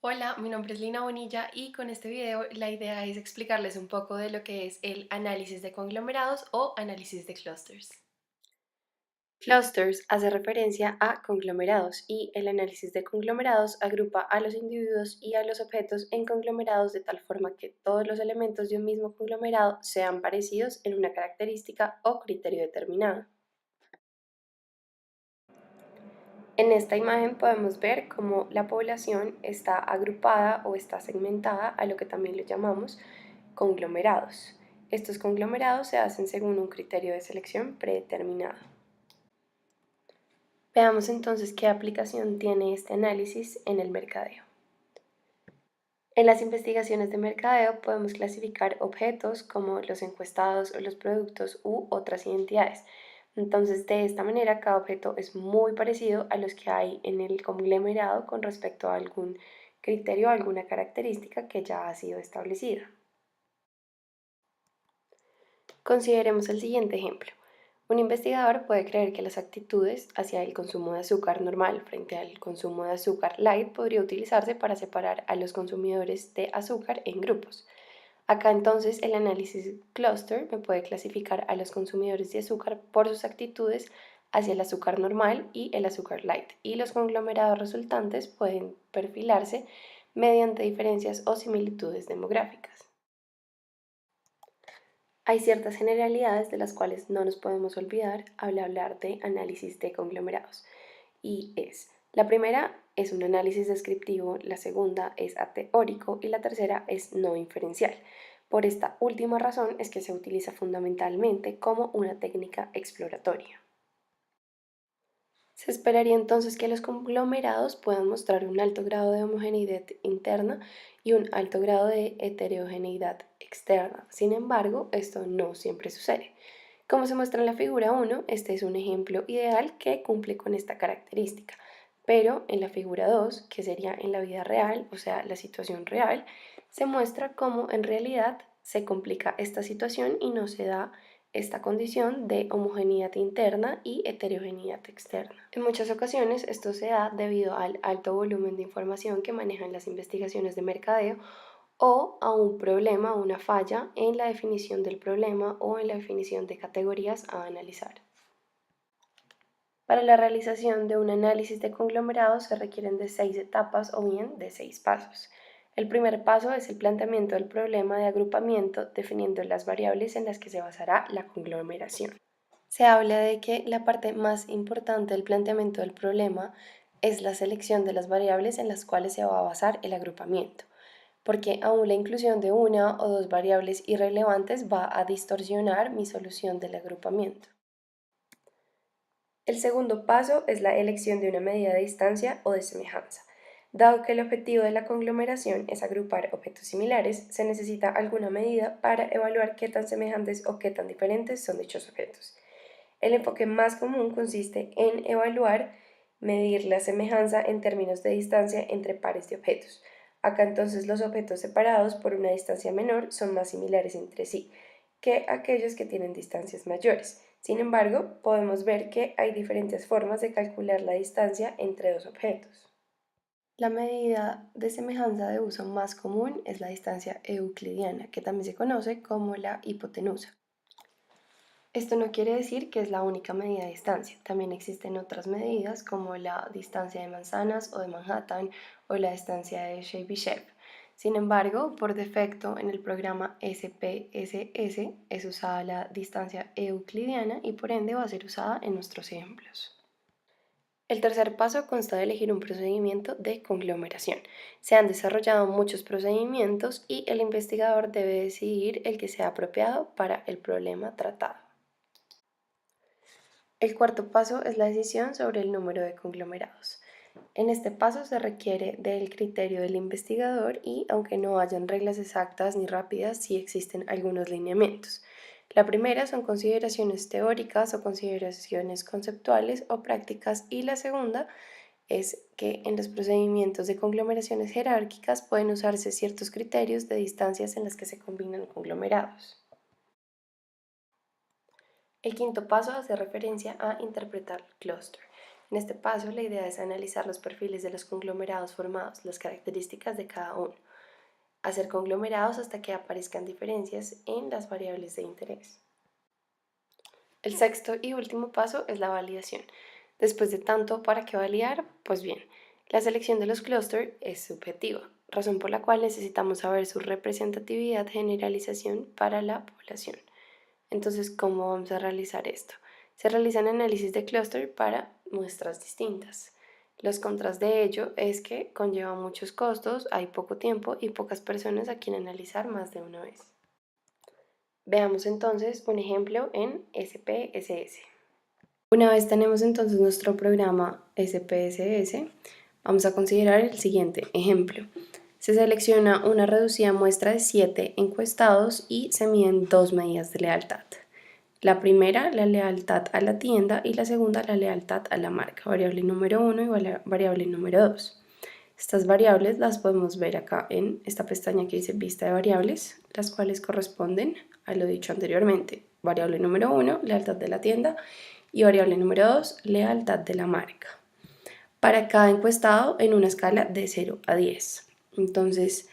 Hola, mi nombre es Lina Bonilla y con este video la idea es explicarles un poco de lo que es el análisis de conglomerados o análisis de clusters. Clusters hace referencia a conglomerados y el análisis de conglomerados agrupa a los individuos y a los objetos en conglomerados de tal forma que todos los elementos de un mismo conglomerado sean parecidos en una característica o criterio determinado. En esta imagen podemos ver cómo la población está agrupada o está segmentada a lo que también le llamamos conglomerados. Estos conglomerados se hacen según un criterio de selección predeterminado. Veamos entonces qué aplicación tiene este análisis en el mercadeo. En las investigaciones de mercadeo podemos clasificar objetos como los encuestados o los productos u otras identidades. Entonces, de esta manera, cada objeto es muy parecido a los que hay en el conglomerado con respecto a algún criterio o alguna característica que ya ha sido establecida. Consideremos el siguiente ejemplo. Un investigador puede creer que las actitudes hacia el consumo de azúcar normal frente al consumo de azúcar light podría utilizarse para separar a los consumidores de azúcar en grupos. Acá entonces el análisis cluster me puede clasificar a los consumidores de azúcar por sus actitudes hacia el azúcar normal y el azúcar light, y los conglomerados resultantes pueden perfilarse mediante diferencias o similitudes demográficas. Hay ciertas generalidades de las cuales no nos podemos olvidar al hablar de análisis de conglomerados. La primera es un análisis descriptivo, la segunda es ateórico y la tercera es no inferencial. Por esta última razón es que se utiliza fundamentalmente como una técnica exploratoria. Se esperaría entonces que los conglomerados puedan mostrar un alto grado de homogeneidad interna y un alto grado de heterogeneidad externa. Sin embargo, esto no siempre sucede. Como se muestra en la figura 1, este es un ejemplo ideal que cumple con esta característica, pero en la figura 2, que sería en la vida real, o sea, la situación real, se muestra cómo en realidad se complica esta situación y no se da esta condición de homogeneidad interna y heterogeneidad externa. En muchas ocasiones esto se da debido al alto volumen de información que manejan las investigaciones de mercadeo o a un problema o una falla en la definición del problema o en la definición de categorías a analizar. Para la realización de un análisis de conglomerados se requieren de 6 etapas o bien de 6 pasos. El primer paso es el planteamiento del problema de agrupamiento definiendo las variables en las que se basará la conglomeración. Se habla de que la parte más importante del planteamiento del problema es la selección de las variables en las cuales se va a basar el agrupamiento, porque aún la inclusión de una o dos variables irrelevantes va a distorsionar mi solución del agrupamiento. El segundo paso es la elección de una medida de distancia o de semejanza. Dado que el objetivo de la conglomeración es agrupar objetos similares, se necesita alguna medida para evaluar qué tan semejantes o qué tan diferentes son dichos objetos. El enfoque más común consiste en medir la semejanza en términos de distancia entre pares de objetos. Acá entonces los objetos separados por una distancia menor son más similares entre sí que aquellos que tienen distancias mayores. Sin embargo, podemos ver que hay diferentes formas de calcular la distancia entre dos objetos. La medida de semejanza de uso más común es la distancia euclidiana, que también se conoce como la hipotenusa. Esto no quiere decir que es la única medida de distancia, también existen otras medidas como la distancia de manzanas o de Manhattan o la distancia de Chebyshev. Sin embargo, por defecto en el programa SPSS es usada la distancia euclidiana y por ende va a ser usada en nuestros ejemplos. El tercer paso consta de elegir un procedimiento de conglomeración. Se han desarrollado muchos procedimientos y el investigador debe decidir el que sea apropiado para el problema tratado. El cuarto paso es la decisión sobre el número de conglomerados. En este paso se requiere del criterio del investigador y, aunque no hayan reglas exactas ni rápidas, sí existen algunos lineamientos. La primera son consideraciones teóricas o consideraciones conceptuales o prácticas y la segunda es que en los procedimientos de conglomeraciones jerárquicas pueden usarse ciertos criterios de distancias en las que se combinan conglomerados. El quinto paso hace referencia a interpretar el clúster. En este paso, la idea es analizar los perfiles de los conglomerados formados, las características de cada uno, hacer conglomerados hasta que aparezcan diferencias en las variables de interés. El sexto y último paso es la validación. Después de tanto, ¿para qué validar? Pues bien, la selección de los clústeres es subjetiva, razón por la cual necesitamos saber su representatividad, generalización para la población. Entonces, ¿cómo vamos a realizar esto? Se realizan análisis de clúster para muestras distintas. Los contras de ello es que conlleva muchos costos, hay poco tiempo y pocas personas a quien analizar más de una vez. Veamos entonces un ejemplo en SPSS. Una vez tenemos entonces nuestro programa SPSS, vamos a considerar el siguiente ejemplo. Se selecciona una reducida muestra de 7 encuestados y se miden dos medidas de lealtad. La primera, la lealtad a la tienda, y la segunda, la lealtad a la marca, variable número 1 y variable número 2. Estas variables las podemos ver acá en esta pestaña que dice vista de variables, las cuales corresponden a lo dicho anteriormente. Variable número 1, lealtad de la tienda, y variable número 2, lealtad de la marca. Para cada encuestado en una escala de 0 a 10. Entonces,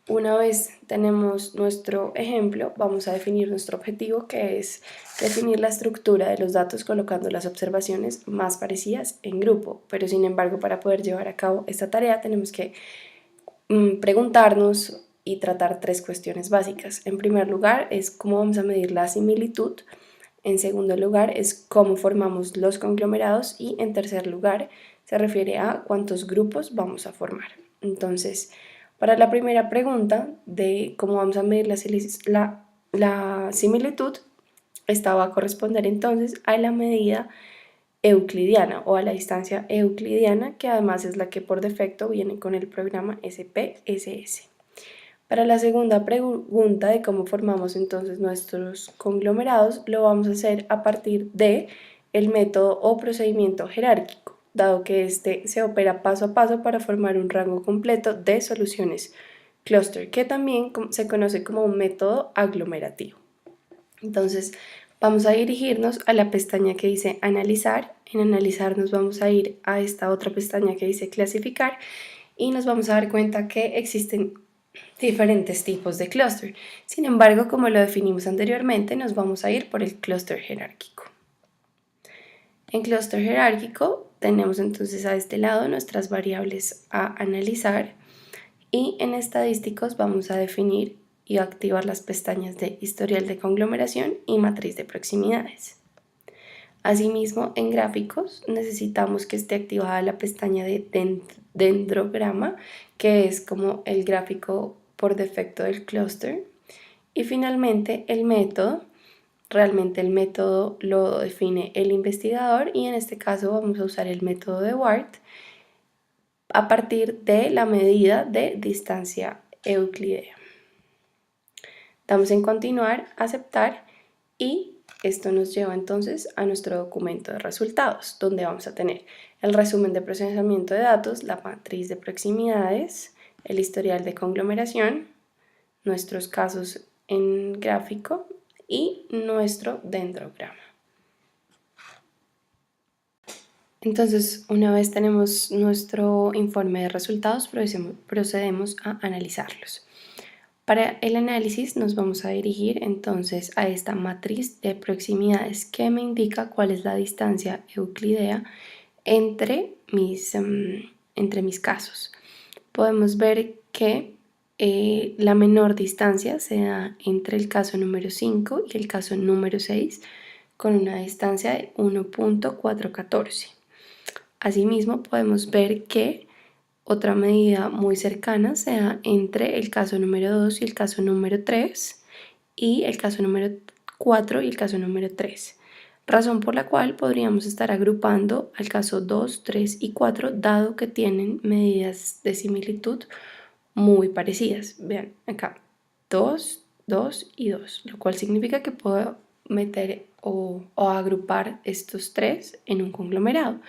una vez tenemos nuestro ejemplo, vamos a definir nuestro objetivo, que es definir la estructura de los datos colocando las observaciones más parecidas en grupo. Pero sin embargo, para poder llevar a cabo esta tarea tenemos que preguntarnos y tratar tres cuestiones básicas. En primer lugar es cómo vamos a medir la similitud. En segundo lugar es cómo formamos los conglomerados y en tercer lugar se refiere a cuántos grupos vamos a formar. Entonces, para la primera pregunta de cómo vamos a medir la similitud, esta va a corresponder entonces a la medida euclidiana o a la distancia euclidiana, que además es la que por defecto viene con el programa SPSS. Para la segunda pregunta de cómo formamos entonces nuestros conglomerados, lo vamos a hacer a partir de el método o procedimiento jerárquico, dado que este se opera paso a paso para formar un rango completo de soluciones clúster, que también se conoce como un método aglomerativo. Entonces, vamos a dirigirnos a la pestaña que dice analizar. En analizar nos vamos a ir a esta otra pestaña que dice clasificar y nos vamos a dar cuenta que existen diferentes tipos de clúster. Sin embargo, como lo definimos anteriormente, nos vamos a ir por el clúster jerárquico. En clúster jerárquico tenemos entonces a este lado nuestras variables a analizar y en estadísticos vamos a definir y activar las pestañas de historial de conglomeración y matriz de proximidades. Asimismo, en gráficos necesitamos que esté activada la pestaña de dendrograma, que es como el gráfico por defecto del clúster. Y finalmente el método. Realmente el método lo define el investigador y en este caso vamos a usar el método de Ward a partir de la medida de distancia euclidea. Damos en continuar, aceptar y esto nos lleva entonces a nuestro documento de resultados, donde vamos a tener el resumen de procesamiento de datos, la matriz de proximidades, el historial de conglomeración, nuestros casos en gráfico y nuestro dendrograma. Entonces, una vez tenemos nuestro informe de resultados, procedemos a analizarlos. Para el análisis nos vamos a dirigir entonces a esta matriz de proximidades que me indica cuál es la distancia euclidea entre mis casos. Podemos ver que la menor distancia se da entre el caso número 5 y el caso número 6 con una distancia de 1.414. Asimismo podemos ver que otra medida muy cercana se da entre el caso número 2 y el caso número 3 y el caso número 4 y el caso número 3. Razón por la cual podríamos estar agrupando al caso 2, 3 y 4 dado que tienen medidas de similitud muy parecidas. Vean acá, 2, 2 y 2, lo cual significa que puedo meter o agrupar estos tres en un conglomerado.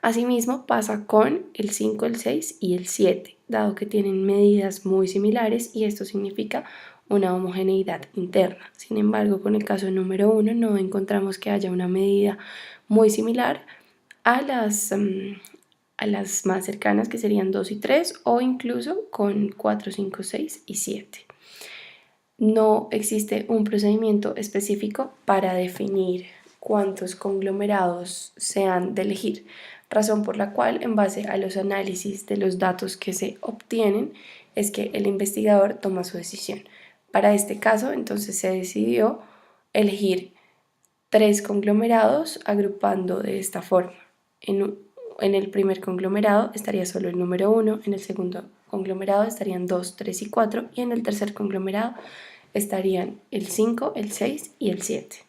Asimismo pasa con el 5, el 6 y el 7, dado que tienen medidas muy similares y esto significa una homogeneidad interna. Sin embargo, con el caso número 1 no encontramos que haya una medida muy similar, a las más cercanas, que serían 2 y 3, o incluso con 4, 5, 6 y 7. No existe un procedimiento específico para definir cuántos conglomerados se han de elegir, razón por la cual, en base a los análisis de los datos que se obtienen, es que el investigador toma su decisión. Para este caso, entonces, se decidió elegir 3 conglomerados agrupando de esta forma. En el primer conglomerado estaría solo el número 1, en el segundo conglomerado estarían 2, 3 y 4, y en el tercer conglomerado estarían el 5, el 6 y el 7.